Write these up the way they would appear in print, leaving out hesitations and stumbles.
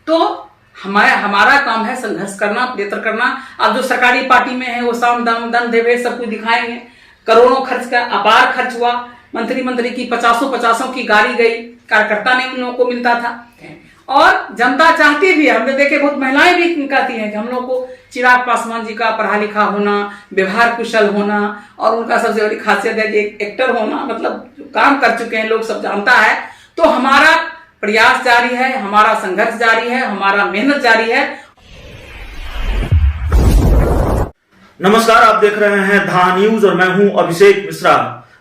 तो हमारा काम है संघर्ष करना, प्रयत्न करना। अब जो सरकारी पार्टी में है वो साम दाम दंड देवे सब कुछ दिखाएंगे। करोड़ों खर्च का अपार खर्च हुआ, मंत्री की पचासों की गाड़ी गई, कार्यकर्ता नहीं उन लोगों को मिलता था। और जनता चाहती भी, हमने देखे बहुत महिलाएं भी कहती हैं कि हम लोग को चिराग पासवान जी का पढ़ा लिखा होना, व्यवहार कुशल होना, और उनका सबसे बड़ी खासियत है कि एक एक्टर होना, मतलब काम कर चुके हैं लोग सब जानता है। तो हमारा प्रयास जारी है, हमारा संघर्ष जारी है, हमारा मेहनत जारी है। नमस्कार, आप देख रहे हैं धा न्यूज और मैं हूं अभिषेक मिश्रा।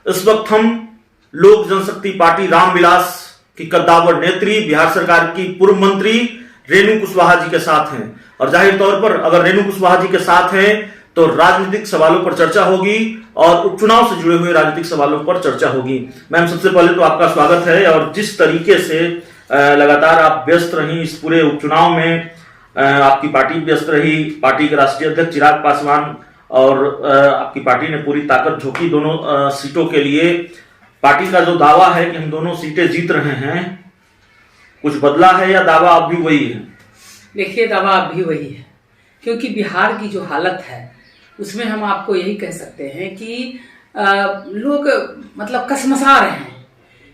इस वक्त हम लोक जनशक्ति पार्टी रामविलास की कद्दावर नेत्री, बिहार सरकार की पूर्व मंत्री रेणु कुशवाहा जी के साथ हैं। और जाहिर तौर पर अगर रेणु कुशवाहा जी के साथ हैं तो राजनीतिक सवालों पर चर्चा होगी और उपचुनाव से जुड़े हुए राजनीतिक सवालों पर चर्चा होगी। मैम, सबसे पहले तो आपका स्वागत है। और जिस तरीके से लगातार आप व्यस्त रही इस पूरे उपचुनाव में, आपकी पार्टी व्यस्त रही, पार्टी के राष्ट्रीय अध्यक्ष चिराग पासवान और आपकी पार्टी ने पूरी ताकत झोंकी दोनों सीटों के लिए। पार्टी का जो दावा है कि हम दोनों सीटें जीत रहे हैं, कुछ बदला है या दावा अब भी वही है? देखिए, दावा अब भी वही है, क्योंकि बिहार की जो हालत है उसमें हम आपको यही कह सकते हैं कि लोग मतलब कसमसा रहे हैं।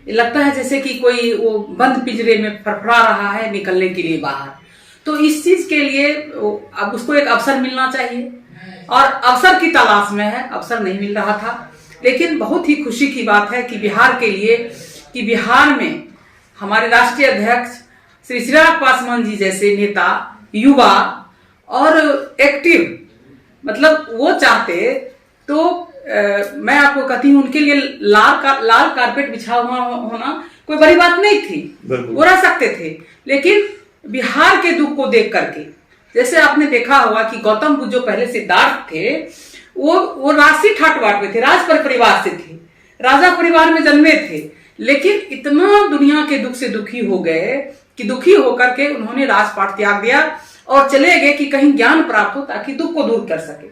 लगता है जैसे कि कोई वो बंद पिंजरे में फड़फड़ा रहा है निकलने के लिए बाहर। तो इस चीज के लिए अब उसको एक अवसर मिलना चाहिए, और अवसर की तलाश में है, अवसर नहीं मिल रहा था। लेकिन बहुत ही खुशी की बात है कि बिहार के लिए, कि बिहार में हमारे राष्ट्रीय अध्यक्ष श्री चिराग पासवान जी जैसे नेता, युवा और एक्टिव, मतलब वो चाहते तो मैं आपको कहती हूँ उनके लिए लाल कारपेट बिछा हुआ होना कोई बड़ी बात नहीं थी, वो रह सकते थे। लेकिन बिहार के दुख को देख करके, जैसे आपने देखा होगा कि गौतम बुद्ध जो पहले सिद्धार्थ थे वो राजसी ठाट-बाट में थे, राज परिवार से थे, राजा परिवार में जन्मे थे। लेकिन इतना दुनिया के दुख से दुखी हो गए कि दुखी होकर के उन्होंने राजपाट त्याग दिया और चले गए कि कहीं ज्ञान प्राप्त हो ताकि दुख को दूर कर सके।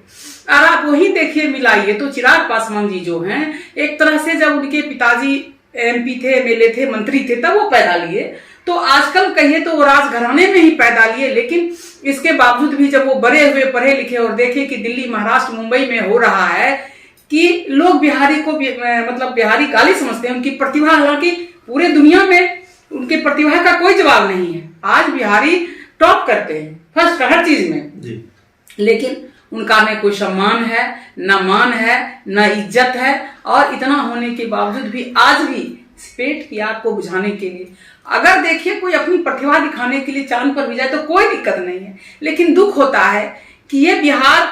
और आप वही देखिए, मिलाइए तो चिराग पासवान जी जो हैं, एक तरह से जब उनके पिताजी एमपी थे, एमएलए थे, मंत्री थे, तब वो पैदा लिए, तो आजकल कहिए तो वो राजघराने में ही पैदा लिए। लेकिन इसके बावजूद भी जब वो बड़े हुए, पढ़े लिखे और देखे कि दिल्ली, महाराष्ट्र, मुंबई में हो रहा है कि लोग बिहारी को मतलब बिहारी गाली समझते हैं, उनकी प्रतिभा, हालांकि पूरे दुनिया में उनके प्रतिभा का कोई जवाब नहीं है। आज बिहारी टॉप करते हैं, फर्स्ट हर चीज में जी। लेकिन उनका न कोई सम्मान है, न मान है, न इज्जत है। और इतना होने के बावजूद भी आज भी पेट की आग को बुझाने के लिए, अगर देखिए कोई अपनी प्रतिभा दिखाने के लिए चांद पर भी जाए तो कोई दिक्कत नहीं है। लेकिन दुख होता है कि ये बिहार,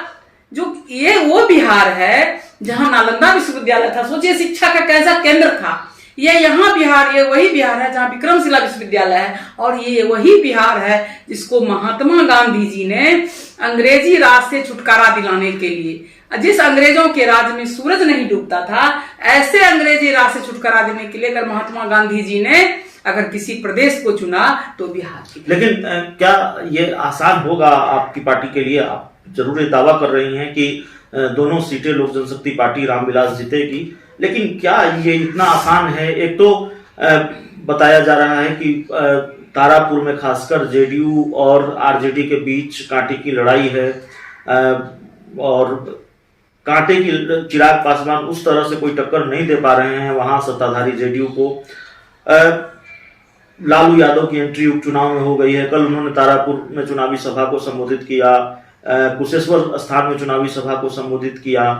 जो ये वो बिहार है जहां नालंदा विश्वविद्यालय था, सोचिए शिक्षा का कैसा केंद्र था। ये यहाँ बिहार, ये वही बिहार है जहाँ विक्रमशिला विश्वविद्यालय है, और ये वही बिहार है जिसको महात्मा गांधी जी ने अंग्रेजी राज से छुटकारा दिलाने के लिए, जिस अंग्रेजों के राज में सूरज नहीं डूबता था, ऐसे अंग्रेजी राज से छुटकारा देने के लिए अगर महात्मा गांधी जी ने अगर किसी प्रदेश को चुना तो बिहार की। लेकिन क्या ये आसान होगा आपकी पार्टी के लिए? आप जरूर ये दावा कर रही हैं कि दोनों सीटें लोक जनशक्ति पार्टी रामविलास जीतेगी, लेकिन क्या ये इतना आसान है? एक तो बताया जा रहा है कि तारापुर में खासकर जेडीयू और आरजेडी के बीच कांटे की लड़ाई है, और कांटे की चिराग पासवान उस तरह से कोई टक्कर नहीं दे पा रहे हैं वहां सत्ताधारी जेडीयू को। लालू यादव की एंट्री उपचुनाव में हो गई है। कल उन्होंने तारापुर में चुनावी सभा को संबोधित किया, कुशेश्वर स्थान में चुनावी सभा को संबोधित किया।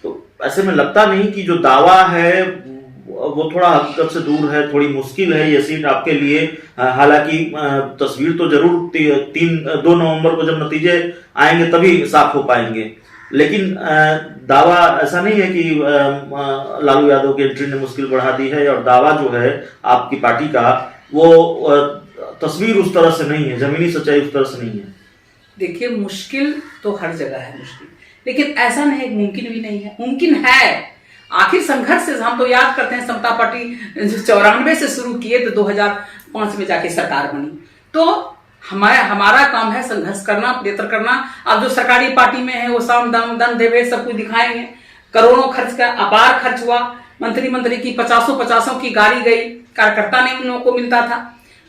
तो ऐसे में लगता नहीं कि जो दावा है वो थोड़ा हकीकत से दूर है, थोड़ी मुश्किल है ये सीट आपके लिए? हालांकि तस्वीर तो जरूर 2 नवंबर को जब नतीजे आएंगे तभी साफ हो पाएंगे, लेकिन दावा ऐसा नहीं है कि लालू यादव की एंट्री ने मुश्किल बढ़ा दी है। और दावा जो है आपकी पार्टी का, वो तस्वीर उस तरह से नहीं है, जमीनी सच्चाई उस तरह से नहीं है। देखिए, मुश्किल तो हर जगह है मुश्किल, लेकिन ऐसा नहीं, मुमकिन भी नहीं है, मुमकिन है। आखिर संघर्ष से हम तो याद करते हैं, समता पार्टी 94 से शुरू किए तो 2005 में जाके सरकार बनी। तो हमारा काम है संघर्ष करना, प्रयत्न करना। अब जो सरकारी पार्टी में है वो साम दाम दंड देवे सब कुछ दिखाएंगे। करोड़ों खर्च का अपार खर्च हुआ, मंत्री की पचासों की गाड़ी गई, कार्यकर्ता नहीं उन लोगों को मिलता था।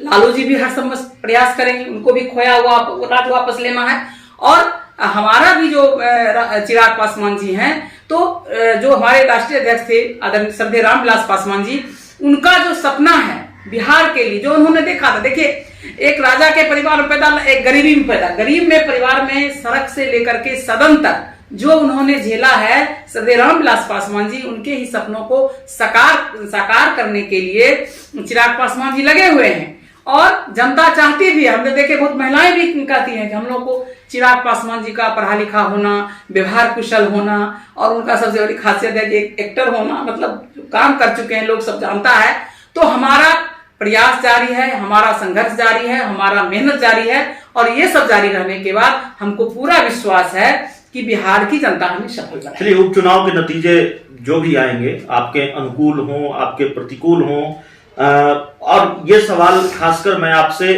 लालू जी भी हर संभव प्रयास करेंगे, उनको भी खोया हुआ राज वापस लेना है। और हमारा भी जो चिराग पासवान जी हैं, तो जो हमारे राष्ट्रीय अध्यक्ष थे आदरणीय श्रद्धेय रामविलास पासवान जी, उनका जो सपना है बिहार के लिए, जो उन्होंने देखा था, देखिए एक राजा के परिवार में पैदा, एक गरीबी में पैदा, गरीब में परिवार में सड़क से लेकर के सदन तक जो उन्होंने झेला है, श्रद्धेय रामविलास पासवान जी उनके ही सपनों को साकार करने के लिए चिराग पासवान जी लगे हुए हैं। और जनता चाहती भी है, हमने देखे बहुत महिलाएं भी कहती हैं कि हम लोग को चिराग पासवान जी का पढ़ा लिखा होना, व्यवहार कुशल होना, और उनका सबसे बड़ी खासियत है कि एक एक्टर होना, मतलब काम कर चुके हैं, लोग सब जानता है। तो हमारा प्रयास जारी है, हमारा संघर्ष जारी है, हमारा मेहनत जारी है, और ये सब जारी रहने के बाद हमको पूरा विश्वास है कि बिहार की जनता हमें सफल बनाएगी। चलिए, उपचुनाव के नतीजे जो भी आएंगे, आपके अनुकूल हों, आपके प्रतिकूल हों, और ये सवाल खासकर मैं आपसे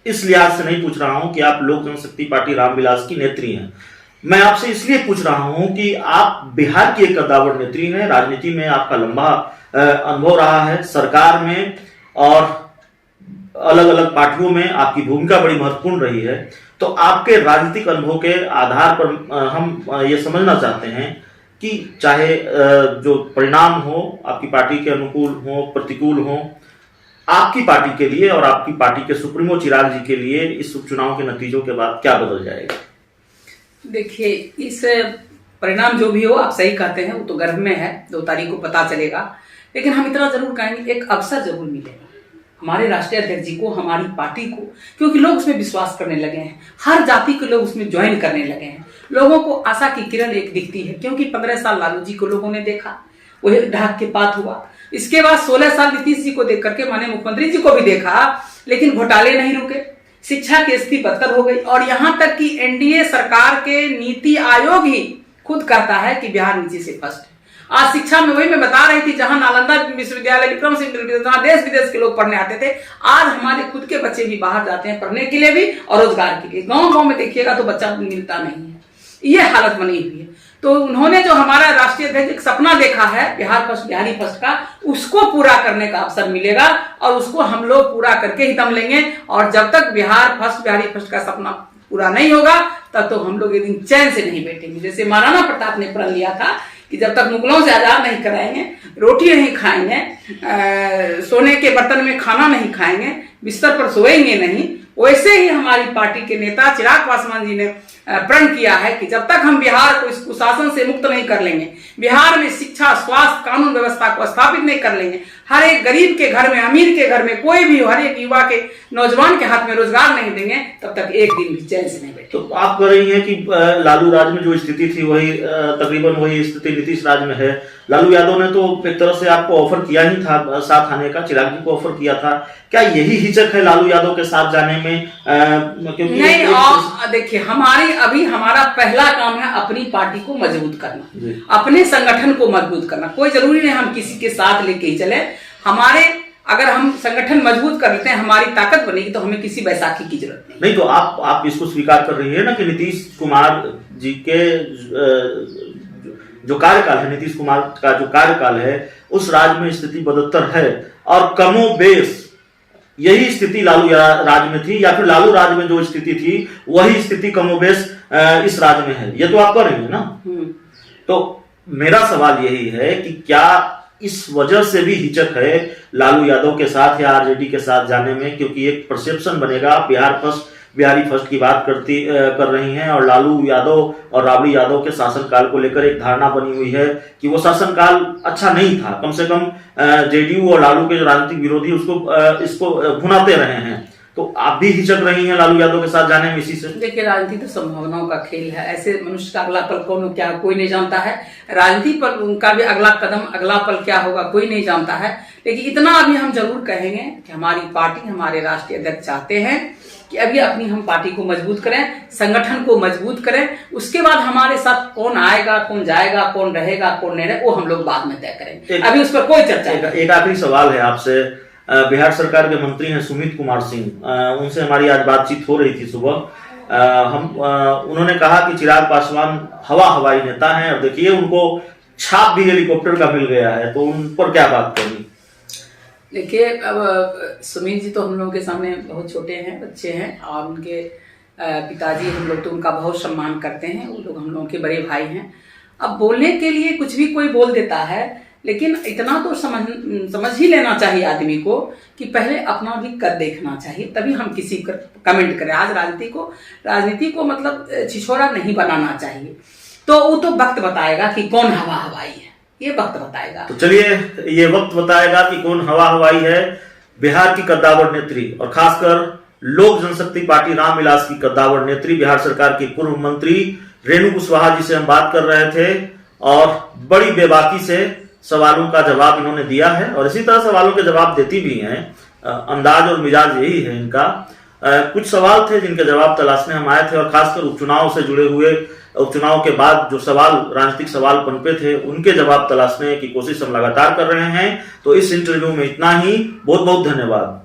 इस लिहाज से नहीं पूछ रहा हूं कि आप लोक जनशक्ति पार्टी रामविलास की नेत्री हैं। मैं आपसे इसलिए पूछ रहा हूं कि आप बिहार की एक कद्दावर नेत्री हैं, राजनीति में आपका लंबा अनुभव रहा है, सरकार में और अलग अलग पार्टियों में आपकी भूमिका बड़ी महत्वपूर्ण रही है। तो आपके राजनीतिक अनुभव के आधार पर हम ये समझना चाहते हैं कि चाहे जो परिणाम हो आपकी पार्टी के अनुकूल हो, प्रतिकूल हो, आपकी पार्टी के लिए और आपकी पार्टी के सुप्रीमो चिराग जी के लिए इस उपचुनाव के नतीजों के बाद क्या बदल जाएगा? देखिए, इस परिणाम जो भी हो, आप सही कहते हैं, वो तो गर्भ में है, 2 तारीख को पता चलेगा। लेकिन हम इतना जरूर कहेंगे, एक अवसर जरूर मिलेगा हमारे राष्ट्रीय अध्यक्ष जी को, हमारी पार्टी को, क्योंकि लोग उसमें विश्वास करने लगे हैं, हर जाति के लोग उसमें ज्वाइन करने लगे हैं। लोगों को आशा की किरण एक दिखती है, क्योंकि 15 साल लालू जी को लोगों ने देखा, वही ढाक के पात हुआ। इसके बाद 16 साल नीतीश जी को देख करके माननीय मुख्यमंत्री जी को भी देखा, लेकिन घोटाले नहीं रुके, शिक्षा की स्थिति बदतर हो गई, और यहां तक कि एनडीए सरकार के नीति आयोग ही खुद कहता है कि बिहार नीचे से फर्स्ट है। आज शिक्षा में, वही मैं बता रही थी, जहां नालंदा विश्वविद्यालय, विक्रम सिंह, जहां देश विदेश के लोग पढ़ने आते थे, आज हमारे खुद के बच्चे भी बाहर जाते हैं पढ़ने के लिए भी और रोजगार के लिए। गांव गांव में देखिएगा तो बच्चा मिलता नहीं है, ये हालत बनी हुई है। तो उन्होंने जो हमारा राष्ट्रीय अध्यक्ष एक सपना देखा है बिहार फर्स्ट, बिहारी फर्स्ट का, उसको पूरा करने का अवसर मिलेगा, और उसको हम लोग पूरा करके ही दम लेंगे। और जब तक बिहार फर्स्ट, बिहारी फर्स्ट का सपना पूरा नहीं होगा, तब तो हम लोग ये दिन चैन से नहीं बैठेंगे। जैसे महाराणा प्रताप ने प्रण लिया था कि जब तक मुगलों से आजाद नहीं कराएंगे, रोटी नहीं खाएंगे, सोने के बर्तन में खाना नहीं खाएंगे, बिस्तर पर सोएंगे नहीं, वैसे ही हमारी पार्टी के नेता चिराग पासवान जी ने प्रण किया है कि जब तक हम बिहार को इस कुशासन से मुक्त नहीं कर लेंगे, बिहार में शिक्षा, स्वास्थ्य, कानून व्यवस्था को स्थापित नहीं कर लेंगे, हर एक गरीब के घर में, अमीर के घर में, कोई भी हर एक युवा के, नौजवान के हाथ में रोजगार नहीं देंगे, तब तक एक दिन भी चैन से नहीं बैठे। तो आप कह रही हैं कि लालू राज में जो स्थिति थी वही तकरीबन वही स्थिति नीतीश राज में है। लालू यादव ने तो एक तरह से आपको ऑफर किया ही था साथ आने का, चिराग जी को ऑफर किया था। क्या यही हिचक है लालू यादव के साथ जाने में? क्योंकि नहीं, और देखिए, हमारा पहला काम है अपनी पार्टी को मजबूत करना, अपने संगठन को मजबूत करना। कोई जरूरी नहीं हम किसी के साथ लेके ही चले, अगर हम संगठन मजबूत कर लेते हैं, हमारी ताकत बनेगी, तो हमें किसी बैसाखी की जरूरत नहीं। तो आप इसको स्वीकार कर रही है ना कि नीतीश कुमार जी के जो कार्यकाल है, नीतीश कुमार का जो कार्यकाल है, उस राज्य में स्थिति बदतर है, और कमोबेश यही स्थिति लालू राज में थी, या फिर लालू राज में जो स्थिति थी वही स्थिति कमोबेश इस राज्य में है, ये तो आप कह रही है ना। तो मेरा सवाल यही है कि क्या इस वजह से भी हिचक है लालू यादव के साथ या आरजेडी के साथ जाने में? क्योंकि एक परसेप्शन बनेगा, बिहार फर्स्ट, बिहारी फर्स्ट की बात कर रही हैं, और लालू यादव और राबड़ी यादव के शासनकाल को लेकर एक धारणा बनी हुई है कि वो शासनकाल अच्छा नहीं था, कम से कम जेडीयू और लालू के जो राजनीतिक विरोधी इसको भुनाते रहे हैं। तो आप भी हिचक रही हैं लालू यादव के साथ जाने में इसी से? देखिए, राजनीति तो संभावनाओं का खेल है, ऐसे मनुष्य का अगला पल कोई नहीं जानता है। राजनीति पर उनका भी अगला कदम, अगला पल क्या होगा कोई नहीं जानता है। लेकिन इतना अभी हम जरूर कहेंगे कि हमारी पार्टी, हमारे राष्ट्रीय अध्यक्ष चाहते हैं कि अभी अपनी हम पार्टी को मजबूत करें, संगठन को मजबूत करें, उसके बाद हमारे साथ कौन आएगा, कौन जाएगा, कौन रहेगा, कौन नहीं रहेगा, वो हम लोग बाद में तय करेंगे। अभी उस पर कोई चर्चा नहीं। एक आखिरी सवाल है आपसे। बिहार सरकार के मंत्री हैं सुमित कुमार सिंह, उनसे हमारी आज बातचीत हो रही थी सुबह। उन्होंने कहा कि चिराग पासवान हवाई नेता हैं, और देखिए उनको छाप भी हेलीकॉप्टर का मिल गया है, तो उन पर क्या बात करनी? देखिए, अब सुमीर जी तो हम लोगों के सामने बहुत छोटे हैं, बच्चे हैं, और उनके पिताजी, हम लोग तो उनका बहुत सम्मान करते हैं, वो लोग हम लोगों के बड़े भाई हैं। अब बोलने के लिए कुछ भी कोई बोल देता है, लेकिन इतना तो समझ ही लेना चाहिए आदमी को कि पहले अपना भी कद देखना चाहिए, तभी हम किसी का कमेंट करें। आज राजनीति को मतलब छिछोरा नहीं बनाना चाहिए। तो वो तो वक्त बताएगा कि कौन हवा हवाई है, ये वक्त बताएगा। तो चलिए, ये वक्त बताएगा कि कौन हवा हवाई है। बिहार की कद्दावर नेत्री और खासकर लोक जनशक्ति पार्टी रामविलास की कद्दावर नेत्री, बिहार सरकार की पूर्व मंत्री रेणु कुशवाहा जी से हम बात कर रहे थे, और बड़ी बेबाकी से सवालों का जवाब इन्होंने दिया है, और इसी तरह सवालों के जवाब देती भी हैं। अंदाज और मिजाज यही है इनका। कुछ सवाल थे जिनके जवाब तलाशने हम आए थे, और खासकर उपचुनाव से जुड़े हुए, उपचुनाव के बाद जो राजनीतिक सवाल पनपे थे, उनके जवाब तलाशने की कोशिश हम लगातार कर रहे हैं। तो इस इंटरव्यू में इतना ही। बहुत बहुत धन्यवाद।